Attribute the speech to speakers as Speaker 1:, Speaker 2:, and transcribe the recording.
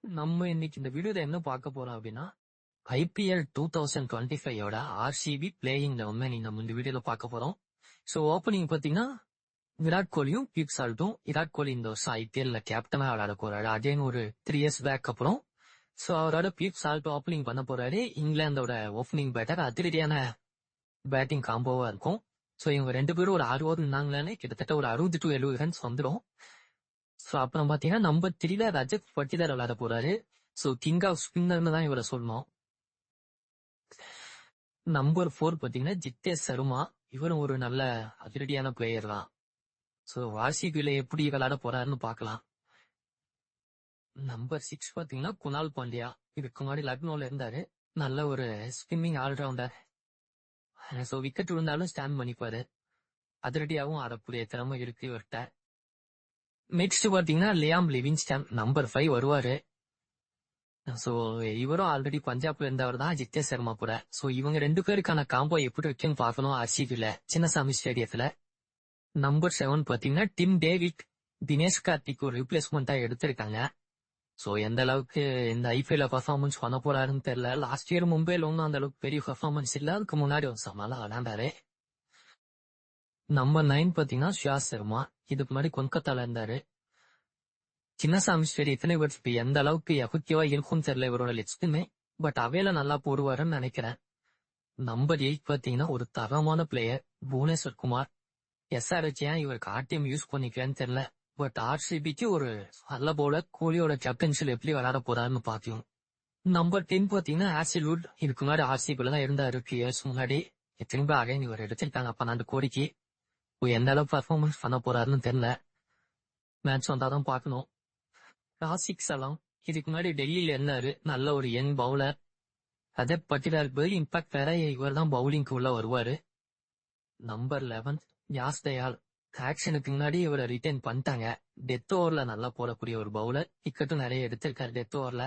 Speaker 1: நம்ம இன்னைக்கு இந்த வீடியோல என்ன பார்க்க போறோம் அப்படின்னா ஐபிஎல் 2025 ஆர்சிபி பிளேயிங் 11 நம்ம இந்த வீடியோல பார்க்க போறோம். ஸோ ஓப்பனிங் பாத்தீங்கன்னா விராட் கோலியும் பீப் சால்ட்டும். விராட் கோலி இந்த வருஷம் ஐபிஎல்ல கேப்டனா விளையாட போறாரு. அகைன் ஒரு 3 years பேக் அப்புறம். ஸோ அவரோட பீப் சால்ட் ஓப்பனிங் பண்ண போறாரு. இங்கிலாந்தோட ஓப்பனிங் பேட்டர் அதிரடியான பேட்டிங் காம்போவா இருக்கும். ஸோ இவங்க 2 பேரும் ஒரு 6 ஓவர் இருந்தாங்களே கிட்டத்தட்ட ஒரு 60 to 70 ரன்ஸ் வந்துடும். ஸோ அப்புறம் பாத்தீங்கன்னா நம்பர் 3 ரஜத் பட்டிதார் விளையாட போறாரு. ஸோ கிங் ஆஃப் ஸ்பின்னர்னு தான் இவரை சொல்லணும். நம்பர் 4 பாத்தீங்கன்னா ஜித்தேஷ் சர்மா. இவரும் ஒரு நல்ல அதிரடியான பிளேயர் தான். ஸோ ஆர்சிபில எப்படி விளையாட போறாருன்னு பார்க்கலாம். நம்பர் 6 பாத்தீங்கன்னா குணால் பாண்டியா. இதுக்கு முன்னாடி லக்னோல இருந்தாரு. நல்ல ஒரு ஸ்பின்னிங் ஆல்ரவுண்டர். ஸோ விக்கெட் விழுந்தாலும் ஸ்டாண்ட் பண்ணிப்பாரு. அதிரடியாகவும் ஆடக்கூடிய திறமை இருக்கு இவர்கிட்ட. நெக்ஸ்ட் பாத்தீங்கன்னா லியாம் லிவிங்ஸ்டன் நம்பர் 5 வருவாரு. சோ இவரும் ஆல்ரெடி பஞ்சாப்ல இருந்தவர் தான் ஜித்தேஷ் சர்மா கூட. சோ இவங்க 2 பேருக்கான காம்போ எப்படி இருக்குன்னு பார்க்கணும் ஆர்சிபில சின்னசாமி ஸ்டேடியத்துல. நம்பர் 7 பாத்தீங்கன்னா டிம் டேவிட். தினேஷ் கார்த்திக் ஒரு ரிப்ளேஸ்மெண்டா எடுத்திருக்காங்க. சோ எந்த அளவுக்கு இந்த ஐபிஎல்ல பர்ஃபார்மன்ஸ் பண்ண போறாருன்னு தெரியல. லாஸ்ட் இயர் மும்பைல ஒன்னும் அந்த அளவுக்கு பெரிய பர்ஃபார்மன்ஸ் இல்ல. அதுக்கு முன்னாடி ஒரு சமாளா விளையாண்டாரு. நம்பர் 9 பாத்தீங்கன்னா ஷியாஸ் சர்மா. இதுக்கு முன்னாடி கொல்கத்தால இருந்தாரு. சின்னசாமி ஸ்டேடியத்துல இவர் இப்ப எந்த அளவுக்கு எஃபெக்டிவா இருக்கும்னு தெரியல இவரோட லெக்ஸ்டுமே. பட் அவையில நல்லா போடுவாருன்னு நினைக்கிறேன். நம்பர் 8 பாத்தீங்கன்னா ஒரு தரமான பிளேயர் புவனேஸ்வர் குமார். எஸ்ஆர்ஹெச் ஏன் இவருக்கு ஆர்டிஎம் யூஸ் பண்ணிக்கலன்னு தெரியல. பட் ஆர்சிபிக்கு ஒரு நல்ல பவுலர். கோலியோட கேப்டன்ஷில் எப்படி விளையாட போறாருன்னு பாத்தியும். நம்பர் 10 பாத்தீங்கன்னா ஆசில்வுட். இதுக்கு முன்னாடி ஆர்சிபில தான் இருந்தாரு 2 years முன்னாடி. திரும்ப அகைன் இவர் எடுத்திருக்காங்க 12 கோடிக்கு. எந்த அளவுக்கு பர்ஃபார்மன்ஸ் பண்ண போறாருன்னு தெரியல. மேட்ச் வந்தாதான் பாக்கணும். ராசிக் சலாம். இதுக்கு முன்னாடி டெல்லியில இருந்தாரு. நல்ல ஒரு யங் பவுலர். அதே பட்டியலா இருக்கு. இம்பாக்ட் வேற இவர் தான் பவுலிங்க்கு உள்ள வருவாரு. நம்பர் 11 யாஸ் தயால். ஆக்ஷனுக்கு முன்னாடி இவரை ரிட்டைன் பண்ணிட்டாங்க. டெத் ஓவர்ல நல்லா போடக்கூடிய ஒரு பவுலர். டிக்கெட்டும் நிறைய எடுத்திருக்காரு டெத் ஓவர்ல.